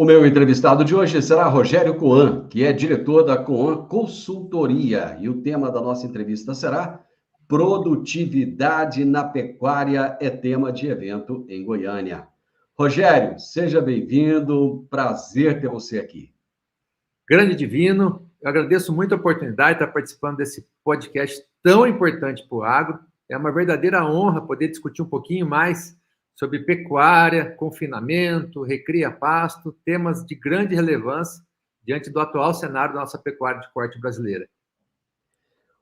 meu entrevistado de hoje será Rogério Coan, que é diretor da Coan Consultoria. E o tema da nossa entrevista será Produtividade na Pecuária é tema de evento em Goiânia. Rogério, seja bem-vindo. Prazer ter você aqui. Grande Divino, eu agradeço muito a oportunidade de estar participando desse podcast tão importante para o agro. É uma verdadeira honra poder discutir um pouquinho mais sobre pecuária, confinamento, recria pasto, temas de grande relevância diante do atual cenário da nossa pecuária de corte brasileira.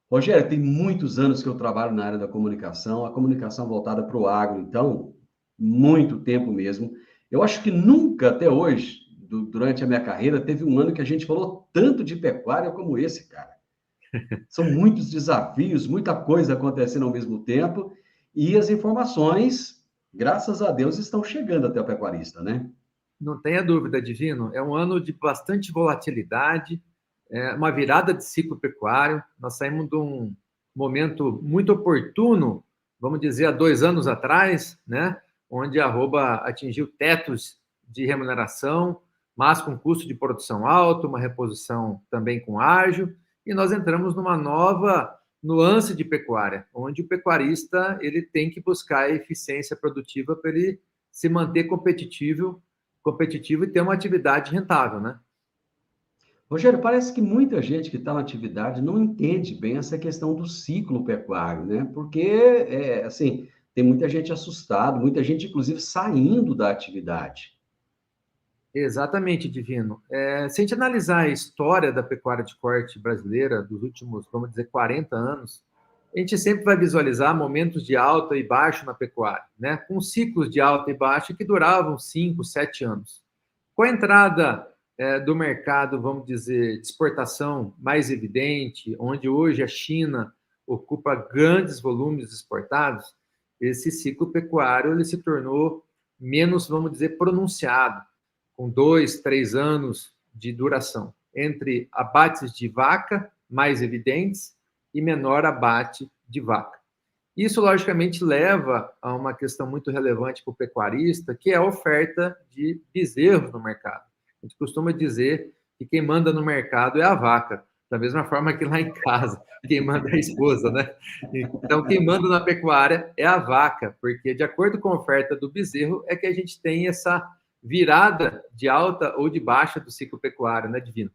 Rogério, tem muitos anos que eu trabalho na área da comunicação, a comunicação voltada para o agro, então, muito tempo mesmo. Eu acho que nunca, até hoje, durante a minha carreira, teve um ano que a gente falou tanto de pecuária como esse, cara. São muitos desafios, muita coisa acontecendo ao mesmo tempo, e as informações, graças a Deus, estão chegando até o pecuarista, né? Não tenha dúvida, Divino, é um ano de bastante volatilidade, uma virada de ciclo pecuário. Nós saímos de um momento muito oportuno, vamos dizer, há 2 anos atrás, né, onde a arroba atingiu tetos de remuneração, mas com custo de produção alto, uma reposição também com ágio, e nós entramos numa nova nuance de pecuária, onde o pecuarista ele tem que buscar a eficiência produtiva para ele se manter competitivo e ter uma atividade rentável, né? Rogério, parece que muita gente que está na atividade não entende bem essa questão do ciclo pecuário, né? Porque, assim, tem muita gente assustada, muita gente, inclusive, saindo da atividade. Exatamente, Divino. Se a gente analisar a história da pecuária de corte brasileira dos últimos, vamos dizer, 40 anos, a gente sempre vai visualizar momentos de alta e baixo na pecuária, né? Com ciclos de alta e baixa que duravam 5, 7 anos. Com a entrada do mercado, vamos dizer, de exportação mais evidente, onde hoje a China ocupa grandes volumes exportados, esse ciclo pecuário ele se tornou menos, vamos dizer, pronunciado, com 2, 3 anos de duração, entre abates de vaca mais evidentes e menor abate de vaca. Isso, logicamente, leva a uma questão muito relevante para o pecuarista, que é a oferta de bezerros no mercado. A gente costuma dizer que quem manda no mercado é a vaca, da mesma forma que lá em casa, quem manda é a esposa, né? Então, quem manda na pecuária é a vaca, porque, de acordo com a oferta do bezerro, é que a gente tem essa virada de alta ou de baixa do ciclo pecuário, né, Divino?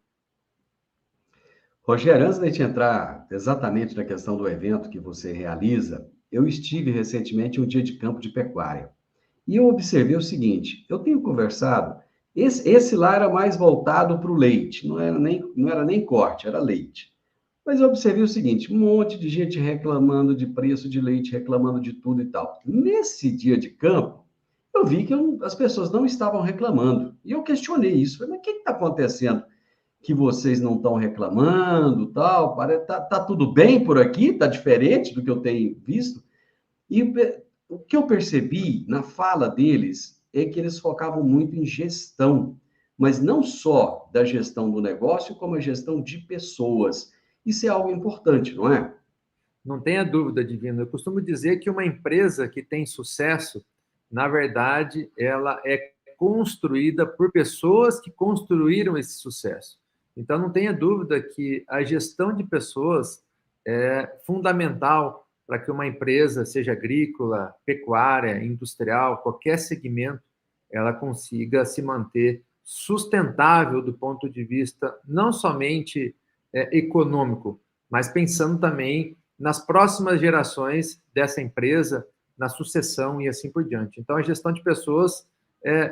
Rogério, antes de a gente entrar exatamente na questão do evento que você realiza, eu estive recentemente em um dia de campo de pecuária. E eu observei o seguinte, eu tenho conversado, esse lá era mais voltado para o leite, não era nem corte, era leite. Mas eu observei o seguinte, um monte de gente reclamando de preço de leite, reclamando de tudo e tal. Nesse dia de campo, eu vi que as pessoas não estavam reclamando. E eu questionei isso. Falei, mas o que está acontecendo? Que vocês não estão reclamando, tal? Tá tudo bem por aqui? Tá diferente do que eu tenho visto? E o que eu percebi na fala deles é que eles focavam muito em gestão, mas não só da gestão do negócio, como a gestão de pessoas. Isso é algo importante, não é? Não tenha dúvida, Divino. Eu costumo dizer que uma empresa que tem sucesso, na verdade, ela é construída por pessoas que construíram esse sucesso. Então, não tenha dúvida que a gestão de pessoas é fundamental para que uma empresa, seja agrícola, pecuária, industrial, qualquer segmento, ela consiga se manter sustentável do ponto de vista não somente econômico, mas pensando também nas próximas gerações dessa empresa, na sucessão e assim por diante. Então, a gestão de pessoas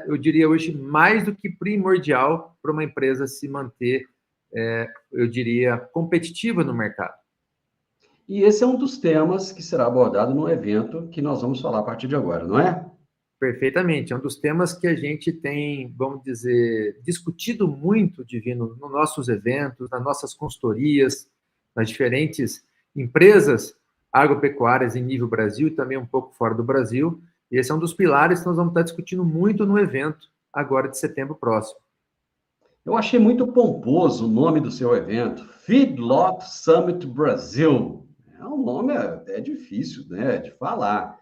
eu diria hoje, mais do que primordial para uma empresa se manter, eu diria, competitiva no mercado. E esse é um dos temas que será abordado no evento que nós vamos falar a partir de agora, não é? Perfeitamente. É um dos temas que a gente tem, vamos dizer, discutido muito, Divino, nos nossos eventos, nas nossas consultorias, nas diferentes empresas agropecuárias em nível Brasil e também um pouco fora do Brasil. E esse é um dos pilares que nós vamos estar discutindo muito no evento, agora de setembro próximo. Eu achei muito pomposo o nome do seu evento, Feedlot Summit Brasil. Um nome até difícil, né, de falar.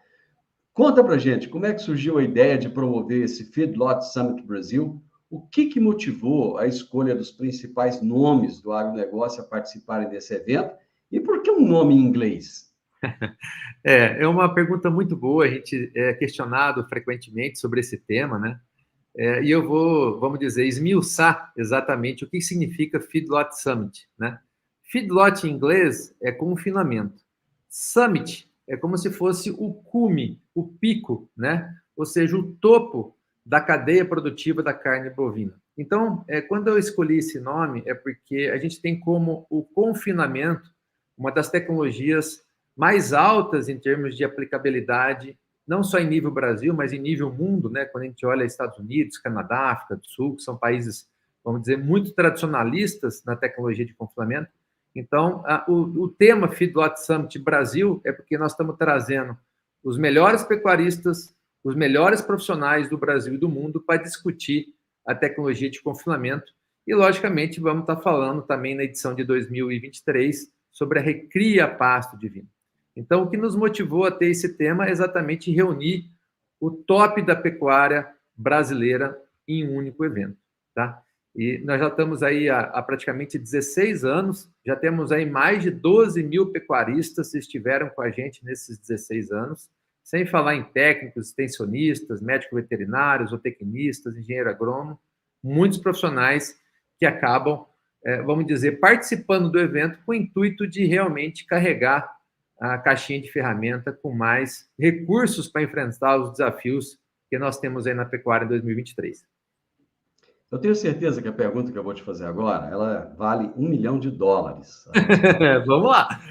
Conta pra gente, como é que surgiu a ideia de promover esse Feedlot Summit Brasil? o que motivou a escolha dos principais nomes do agronegócio a participarem desse evento e por que um nome em inglês? É uma pergunta muito boa, a gente é questionado frequentemente sobre esse tema, né? E eu vou, vamos dizer, esmiuçar exatamente o que significa Feedlot Summit, né? Feedlot em inglês é confinamento. Summit é como se fosse o cume, o pico, né? Ou seja, o topo da cadeia produtiva da carne bovina. Então, quando eu escolhi esse nome, é porque a gente tem como o confinamento uma das tecnologias mais altas em termos de aplicabilidade, não só em nível Brasil, mas em nível mundo, né? Quando a gente olha Estados Unidos, Canadá, África do Sul, que são países, vamos dizer, muito tradicionalistas na tecnologia de confinamento. Então, o tema Feedlot Summit Brasil é porque nós estamos trazendo os melhores pecuaristas, os melhores profissionais do Brasil e do mundo para discutir a tecnologia de confinamento. E, logicamente, vamos estar falando também na edição de 2023 sobre a recria pasto divino. Então, o que nos motivou a ter esse tema é exatamente reunir o top da pecuária brasileira em um único evento, tá? E nós já estamos aí há praticamente 16 anos, já temos aí mais de 12 mil pecuaristas que estiveram com a gente nesses 16 anos, sem falar em técnicos, extensionistas, médicos veterinários, zootecnistas, engenheiro agrônomo, muitos profissionais que acabam, vamos dizer, participando do evento com o intuito de realmente carregar a caixinha de ferramenta com mais recursos para enfrentar os desafios que nós temos aí na pecuária em 2023. Eu tenho certeza que a pergunta que eu vou te fazer agora, ela vale $1 milhão. Vamos lá.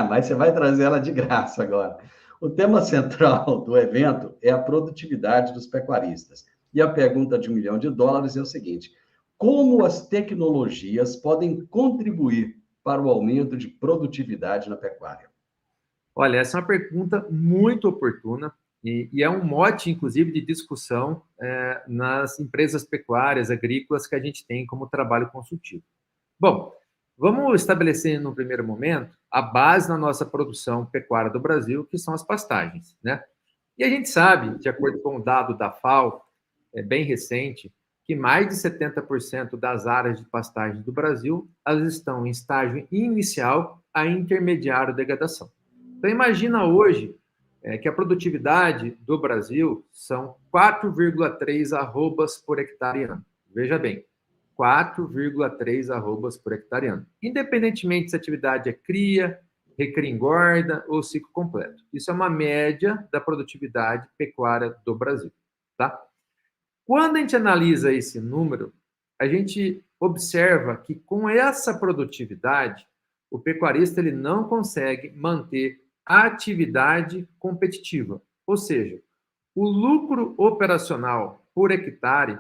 Mas você vai trazer ela de graça agora. O tema central do evento é a produtividade dos pecuaristas. E a pergunta de $1 milhão é o seguinte: como as tecnologias podem contribuir para o aumento de produtividade na pecuária? Olha, essa é uma pergunta muito oportuna e é um mote, inclusive, de discussão nas empresas pecuárias, agrícolas que a gente tem como trabalho consultivo. Bom, vamos estabelecer, no primeiro momento, a base na nossa produção pecuária do Brasil, que são as pastagens, né? E a gente sabe, de acordo com o dado da FAO, bem recente, que mais de 70% das áreas de pastagens do Brasil, elas estão em estágio inicial a intermediário degradação. Então, imagina hoje que a produtividade do Brasil são 4,3 arrobas por hectare ano. Veja bem, 4,3 arrobas por hectare ano. Independentemente se a atividade é cria, recria engorda ou ciclo completo. Isso é uma média da produtividade pecuária do Brasil, tá? Quando a gente analisa esse número, a gente observa que com essa produtividade, o pecuarista ele não consegue manter a atividade competitiva. Ou seja, o lucro operacional por hectare,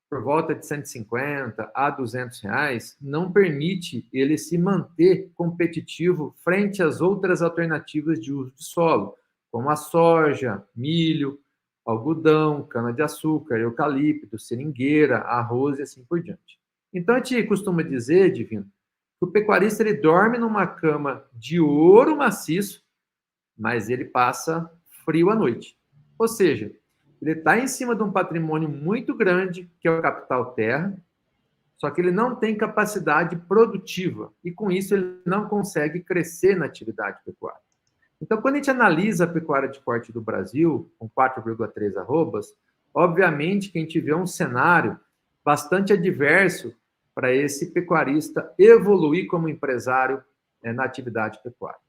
por volta de 150 a 200 reais, não permite ele se manter competitivo frente às outras alternativas de uso de solo, como a soja, milho, algodão, cana-de-açúcar, eucalipto, seringueira, arroz e assim por diante. Então, a gente costuma dizer, Divino, que o pecuarista ele dorme numa cama de ouro maciço, mas ele passa frio à noite. Ou seja, ele está em cima de um patrimônio muito grande, que é o capital terra, só que ele não tem capacidade produtiva, e com isso ele não consegue crescer na atividade pecuária. Então, quando a gente analisa a pecuária de corte do Brasil, com 4,3 arrobas, obviamente que a gente vê um cenário bastante adverso para esse pecuarista evoluir como empresário na atividade pecuária.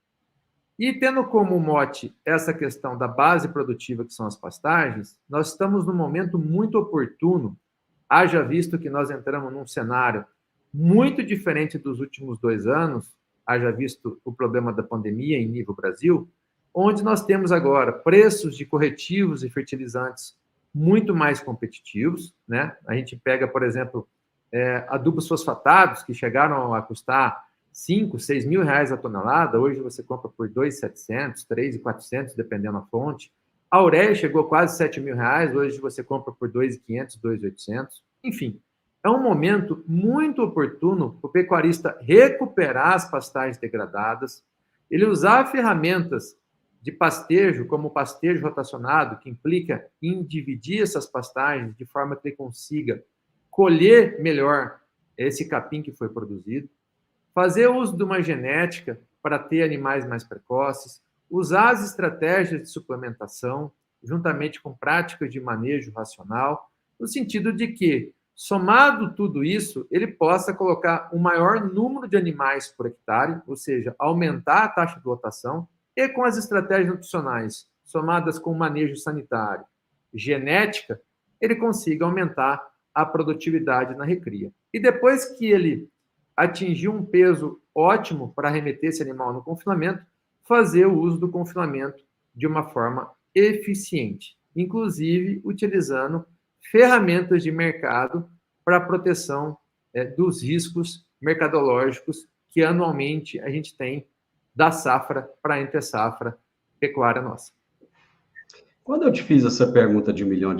E tendo como mote essa questão da base produtiva, que são as pastagens, nós estamos num momento muito oportuno, haja visto que nós entramos num cenário muito diferente dos últimos 2 anos, haja visto o problema da pandemia em nível Brasil, onde nós temos agora preços de corretivos e fertilizantes muito mais competitivos, né? A gente pega, por exemplo, adubos fosfatados, que chegaram a custar 5, 6 mil reais a tonelada, hoje você compra por 2.700, 3.400, dependendo da fonte. A ureia chegou a quase 7 mil reais, hoje você compra por 2.500, 2.800. Enfim, é um momento muito oportuno para o pecuarista recuperar as pastagens degradadas, ele usar ferramentas de pastejo, como o pastejo rotacionado, que implica em dividir essas pastagens de forma que ele consiga colher melhor esse capim que foi produzido, fazer uso de uma genética para ter animais mais precoces, usar as estratégias de suplementação, juntamente com práticas de manejo racional, no sentido de que, somado tudo isso, ele possa colocar um maior número de animais por hectare, ou seja, aumentar a taxa de lotação, e com as estratégias nutricionais, somadas com o manejo sanitário, genética, ele consiga aumentar a produtividade na recria. E depois que ele atingir um peso ótimo para remeter esse animal no confinamento, fazer o uso do confinamento de uma forma eficiente, inclusive utilizando ferramentas de mercado para a proteção dos riscos mercadológicos que anualmente a gente tem da safra para entre safra pecuária nossa. Quando eu te fiz essa pergunta de US$ 1 milhão,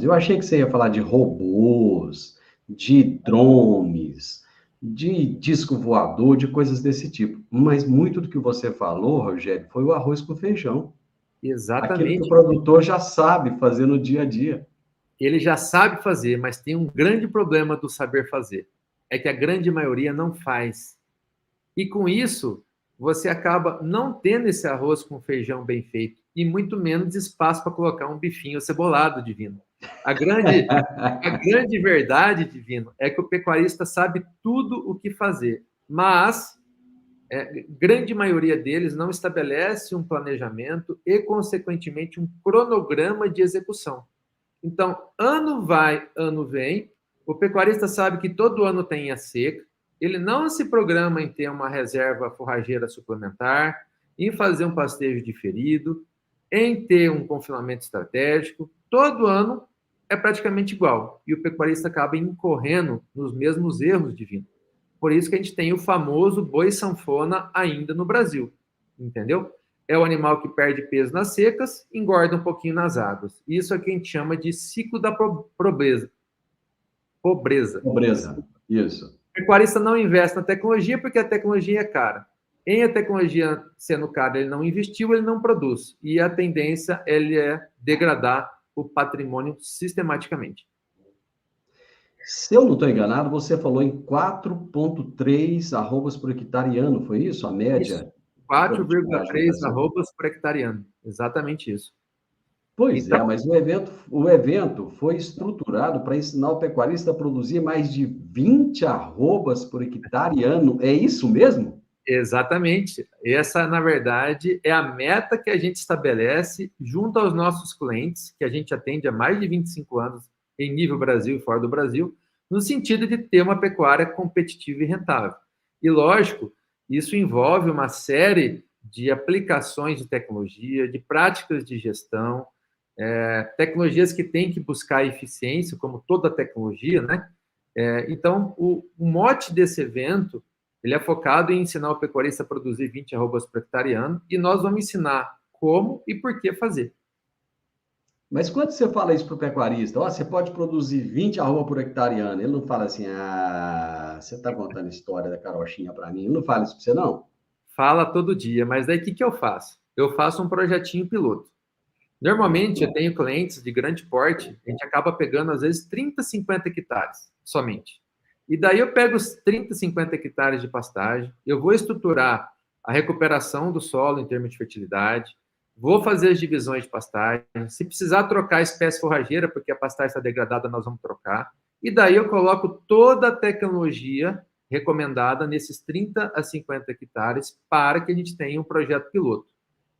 eu achei que você ia falar de robôs, de drones, de disco voador, de coisas desse tipo. Mas muito do que você falou, Rogério, foi o arroz com feijão. Aquilo que o Exatamente. produtor já sabe fazer no dia a dia. Ele já sabe fazer, mas tem um grande problema do saber fazer. É que a grande maioria não faz. E com isso, você acaba não tendo esse arroz com feijão bem feito e muito menos espaço para colocar um bifinho cebolado, Divino. A grande verdade, Divino, é que o pecuarista sabe tudo o que fazer, mas grande maioria deles não estabelece um planejamento e, consequentemente, um cronograma de execução. Então, ano vai, ano vem, o pecuarista sabe que todo ano tem a seca, ele não se programa em ter uma reserva forrageira suplementar, em fazer um pastejo diferido, em ter um confinamento estratégico. Todo ano é praticamente igual. E o pecuarista acaba incorrendo nos mesmos erros, Divino. Por isso que a gente tem o famoso boi sanfona ainda no Brasil. Entendeu? É o animal que perde peso nas secas, engorda um pouquinho nas águas. Isso é o que a gente chama de ciclo da pobreza. Pobreza, isso. O pecuarista não investe na tecnologia porque a tecnologia é cara. Em a tecnologia sendo cara, ele não investiu, ele não produz. E a tendência é degradar o patrimônio sistematicamente. Se eu não estou enganado, você falou em 4,3 arrobas por hectare ano, foi isso? A média? 4,3 arrobas por hectare ano. Exatamente isso. Pois então, mas o evento foi estruturado para ensinar o pecuarista a produzir mais de 20 arrobas por hectare ano. É isso mesmo? Exatamente. Essa, na verdade, é a meta que a gente estabelece junto aos nossos clientes, que a gente atende há mais de 25 anos em nível Brasil e fora do Brasil, no sentido de ter uma pecuária competitiva e rentável. E, lógico, isso envolve uma série de aplicações de tecnologia, de práticas de gestão, tecnologias que têm que buscar eficiência, como toda tecnologia, né? Então, o mote desse evento ele é focado em ensinar o pecuarista a produzir 20 arrobas por hectare ano, e nós vamos ensinar como e por que fazer. Mas quando você fala isso para o pecuarista, você pode produzir 20 arroba por hectare ano, ele não fala assim, você está contando história da carochinha para mim, ele não fala isso para você, não? Fala todo dia, mas daí o que eu faço? Eu faço um projetinho piloto. Normalmente, eu tenho clientes de grande porte, a gente acaba pegando, às vezes, 30, 50 hectares somente. E daí eu pego os 30, 50 hectares de pastagem, eu vou estruturar a recuperação do solo em termos de fertilidade, vou fazer as divisões de pastagem, se precisar trocar a espécie forrageira, porque a pastagem está degradada, nós vamos trocar. E daí eu coloco toda a tecnologia recomendada nesses 30 a 50 hectares para que a gente tenha um projeto piloto.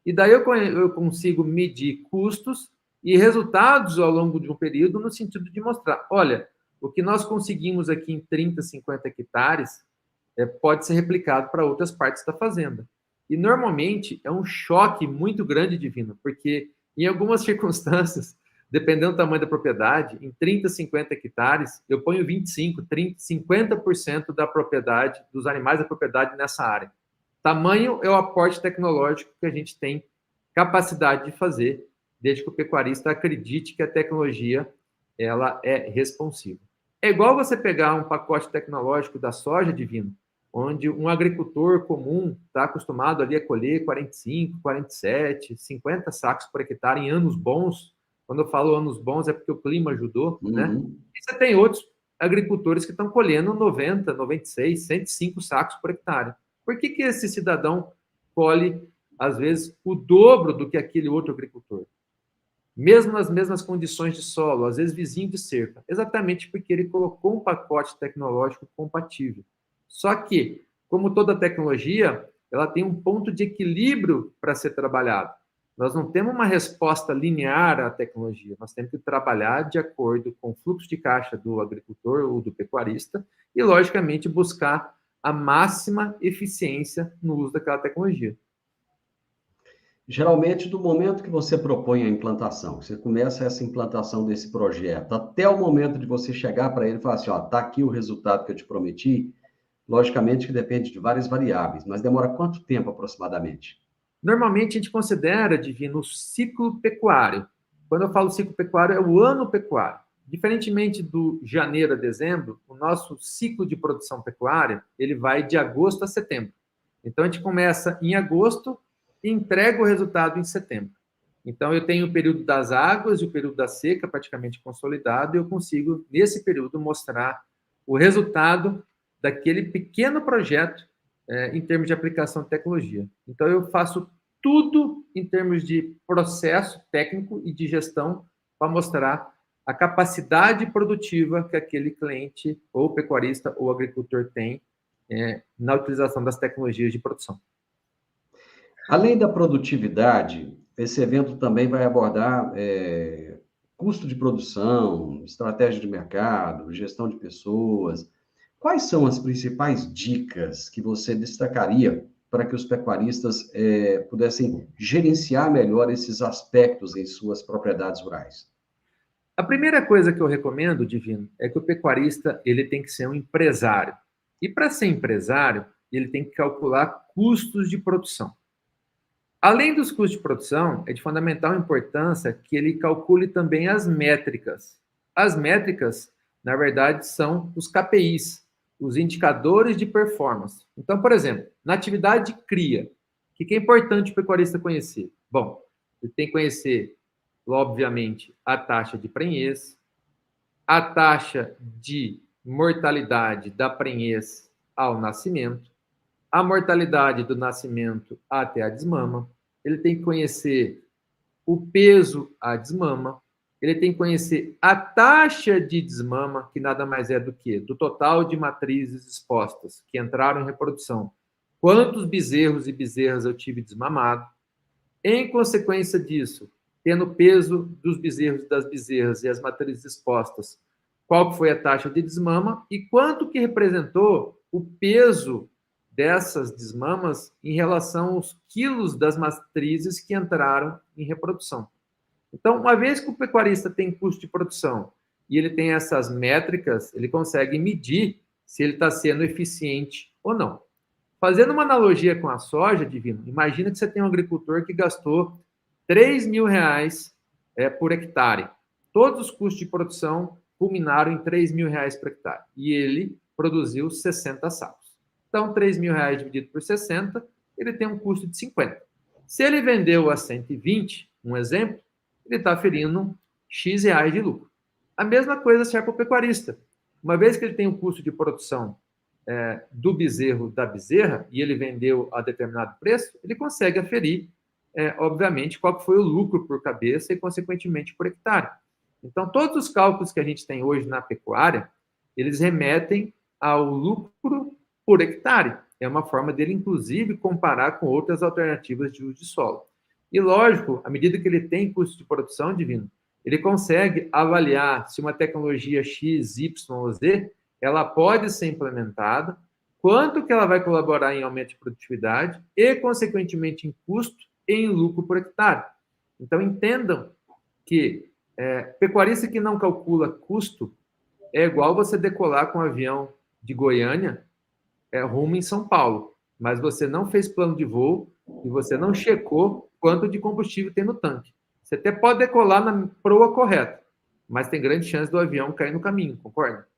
E daí eu consigo medir custos e resultados ao longo de um período no sentido de mostrar, olha, o que nós conseguimos aqui em 30, 50 hectares pode ser replicado para outras partes da fazenda. E, normalmente, é um choque muito grande, Divino, porque, em algumas circunstâncias, dependendo do tamanho da propriedade, em 30, 50 hectares, eu ponho 25, 30, 50% da propriedade, dos animais da propriedade nessa área. Tamanho é o aporte tecnológico que a gente tem capacidade de fazer, desde que o pecuarista acredite que a tecnologia ela é responsiva. É igual você pegar um pacote tecnológico da soja, Divino, onde um agricultor comum está acostumado ali a colher 45, 47, 50 sacos por hectare em anos bons. Quando eu falo anos bons é porque o clima ajudou, né? E você tem outros agricultores que estão colhendo 90, 96, 105 sacos por hectare. Por que esse cidadão colhe, às vezes, o dobro do que aquele outro agricultor? Mesmo nas mesmas condições de solo, às vezes vizinho de cerca, exatamente porque ele colocou um pacote tecnológico compatível. Só que, como toda tecnologia, ela tem um ponto de equilíbrio para ser trabalhado. Nós não temos uma resposta linear à tecnologia, nós temos que trabalhar de acordo com o fluxo de caixa do agricultor ou do pecuarista e, logicamente, buscar a máxima eficiência no uso daquela tecnologia. Geralmente, do momento que você propõe a implantação, você começa essa implantação desse projeto, até o momento de você chegar para ele e falar assim, ó, tá aqui o resultado que eu te prometi, logicamente que depende de várias variáveis, mas demora quanto tempo aproximadamente? Normalmente, a gente considera, Divino, o ciclo pecuário. Quando eu falo ciclo pecuário, é o ano pecuário. Diferentemente do janeiro a dezembro, o nosso ciclo de produção pecuária, ele vai de agosto a setembro. Então, a gente começa em agosto e entrega o resultado em setembro. Então, eu tenho o período das águas e o período da seca praticamente consolidado e eu consigo, nesse período, mostrar o resultado daquele pequeno projeto em termos de aplicação de tecnologia. Então, eu faço tudo em termos de processo técnico e de gestão para mostrar a capacidade produtiva que aquele cliente, ou pecuarista, ou agricultor tem na utilização das tecnologias de produção. Além da produtividade, esse evento também vai abordar custo de produção, estratégia de mercado, gestão de pessoas. Quais são as principais dicas que você destacaria para que os pecuaristas pudessem gerenciar melhor esses aspectos em suas propriedades rurais? A primeira coisa que eu recomendo, Divino, é que o pecuarista ele tem que ser um empresário. E para ser empresário, ele tem que calcular custos de produção. Além dos custos de produção, é de fundamental importância que ele calcule também as métricas. As métricas, na verdade, são os KPIs, os indicadores de performance. Então, por exemplo, na atividade de cria, o que é importante o pecuarista conhecer? Bom, ele tem que conhecer, obviamente, a taxa de prenhez, a taxa de mortalidade da prenhez ao nascimento, a mortalidade do nascimento até a desmama, ele tem que conhecer o peso à desmama, ele tem que conhecer a taxa de desmama, que nada mais é do que do total de matrizes expostas que entraram em reprodução. Quantos bezerros e bezerras eu tive desmamado? Em consequência disso, tendo o peso dos bezerros e das bezerras e as matrizes expostas, qual foi a taxa de desmama e quanto que representou o peso dessas desmamas em relação aos quilos das matrizes que entraram em reprodução. Então, uma vez que o pecuarista tem custo de produção e ele tem essas métricas, ele consegue medir se ele está sendo eficiente ou não. Fazendo uma analogia com a soja, Divino, imagina que você tem um agricultor que gastou R$3.000 por hectare. Todos os custos de produção culminaram em R$3.000 por hectare. E ele produziu 60 sacos. Então, R$3.000 dividido por 60, ele tem um custo de 50. Se ele vendeu a 120, um exemplo, ele está ferindo X reais de lucro. A mesma coisa serve para o pecuarista. Uma vez que ele tem um custo de produção do bezerro, da bezerra, e ele vendeu a determinado preço, ele consegue aferir, obviamente, qual foi o lucro por cabeça e, consequentemente, por hectare. Então, todos os cálculos que a gente tem hoje na pecuária, eles remetem ao lucro por hectare. É uma forma dele, inclusive, comparar com outras alternativas de uso de solo. E, lógico, à medida que ele tem custo de produção, Divino, ele consegue avaliar se uma tecnologia X, Y ou Z ela pode ser implementada, quanto que ela vai colaborar em aumento de produtividade e, consequentemente, em custo e em lucro por hectare. Então, entendam que pecuarista que não calcula custo é igual você decolar com um avião de Goiânia rumo em São Paulo, mas você não fez plano de voo e você não checou quanto de combustível tem no tanque. Você até pode decolar na proa correta, mas tem grande chance do avião cair no caminho, concorda?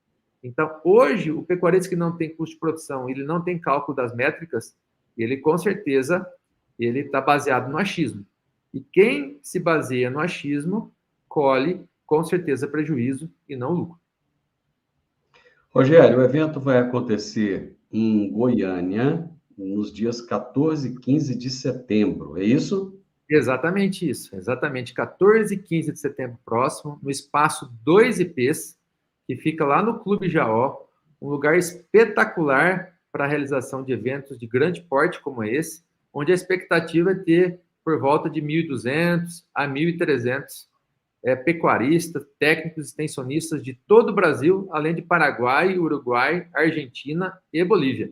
Então, hoje, o pecuarista que não tem custo de produção, ele não tem cálculo das métricas, ele, com certeza, ele está baseado no achismo. E quem se baseia no achismo, colhe, com certeza, prejuízo e não lucro. Rogério, o evento vai acontecer em Goiânia nos dias 14 e 15 de setembro, é isso? Exatamente isso, exatamente 14 e 15 de setembro próximo, no espaço 2IPs, que fica lá no Clube Jaó, um lugar espetacular para a realização de eventos de grande porte como esse, onde a expectativa é ter por volta de 1.200 a 1.300 pecuaristas, técnicos, extensionistas de todo o Brasil, além de Paraguai, Uruguai, Argentina e Bolívia.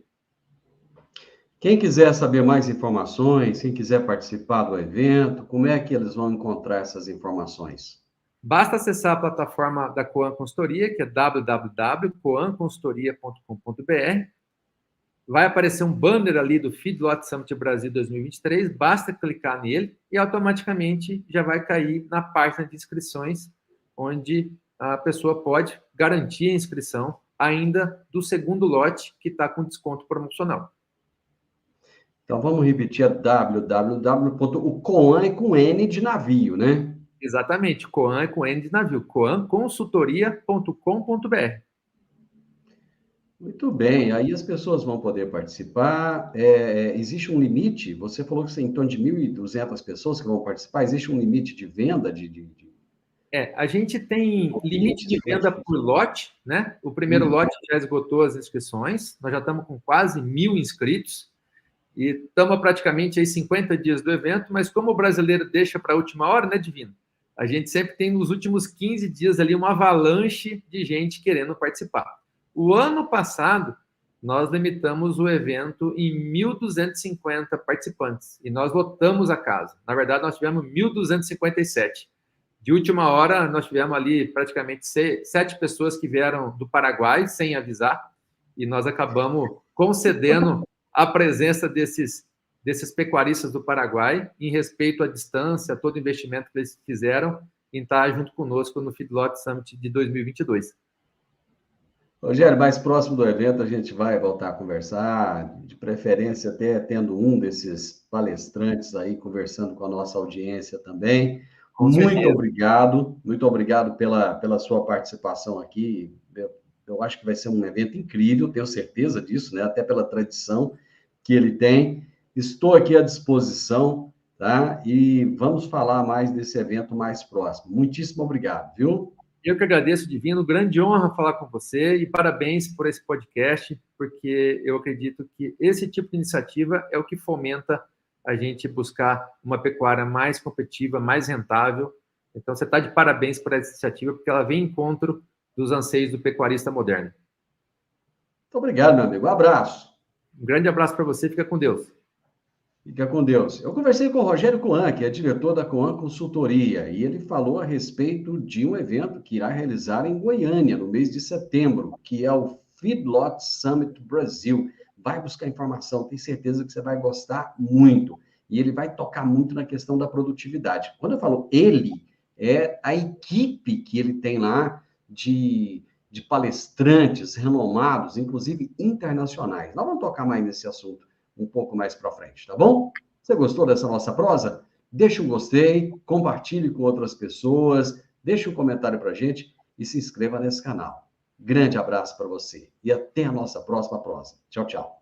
Quem quiser saber mais informações, quem quiser participar do evento, como é que eles vão encontrar essas informações? Basta acessar a plataforma da Coan Consultoria, que é www.coanconsultoria.com.br. Vai aparecer um banner ali do Feedlot Summit Brasil 2023, basta clicar nele e automaticamente já vai cair na página de inscrições, onde a pessoa pode garantir a inscrição ainda do segundo lote, que está com desconto promocional. Então, vamos repetir a o Coan é com N de navio, né? Exatamente, Coan é com N de navio, coanconsultoria.com.br. Muito bem, aí as pessoas vão poder participar. Existe um limite? Você falou que tem em torno de 1.200 pessoas que vão participar. Existe um limite de venda A gente tem limite de venda por lote, né? O primeiro Uhum. lote já esgotou as inscrições, nós já estamos com quase 1.000 inscritos e estamos praticamente aí 50 dias do evento, mas como o brasileiro deixa para a última hora, né, Divino? A gente sempre tem nos últimos 15 dias ali uma avalanche de gente querendo participar. O ano passado, nós limitamos o evento em 1.250 participantes e nós lotamos a casa. Na verdade, nós tivemos 1.257. De última hora, nós tivemos ali praticamente 7 pessoas que vieram do Paraguai sem avisar, e nós acabamos concedendo a presença desses pecuaristas do Paraguai, em respeito à distância, a todo o investimento que eles fizeram em estar junto conosco no Feedlot Summit de 2022. Rogério, mais próximo do evento, a gente vai voltar a conversar, de preferência até tendo um desses palestrantes aí conversando com a nossa audiência também. Com certeza. Muito obrigado pela sua participação aqui. Eu acho que vai ser um evento incrível, tenho certeza disso, né? Até pela tradição que ele tem. Estou aqui à disposição, tá? E vamos falar mais desse evento mais próximo. Muitíssimo obrigado, viu? Eu que agradeço, Divino, grande honra falar com você e parabéns por esse podcast, porque eu acredito que esse tipo de iniciativa é o que fomenta a gente buscar uma pecuária mais competitiva, mais rentável. Então, você está de parabéns por essa iniciativa, porque ela vem em encontro dos anseios do pecuarista moderno. Muito obrigado, meu amigo. Um abraço. Um grande abraço para você, fica com Deus. Fica com Deus. Eu conversei com o Rogério Coan, que é diretor da Coan Consultoria, e ele falou a respeito de um evento que irá realizar em Goiânia, no mês de setembro, que é o Feedlot Summit Brasil. Vai buscar informação, tenho certeza que você vai gostar muito. E ele vai tocar muito na questão da produtividade. Quando eu falo ele, é a equipe que ele tem lá de palestrantes renomados, inclusive internacionais. Nós vamos tocar mais nesse assunto um pouco mais para frente, tá bom? Você gostou dessa nossa prosa? Deixa um gostei, compartilhe com outras pessoas, deixe um comentário para a gente e se inscreva nesse canal. Grande abraço para você e até a nossa próxima prosa. Tchau, tchau.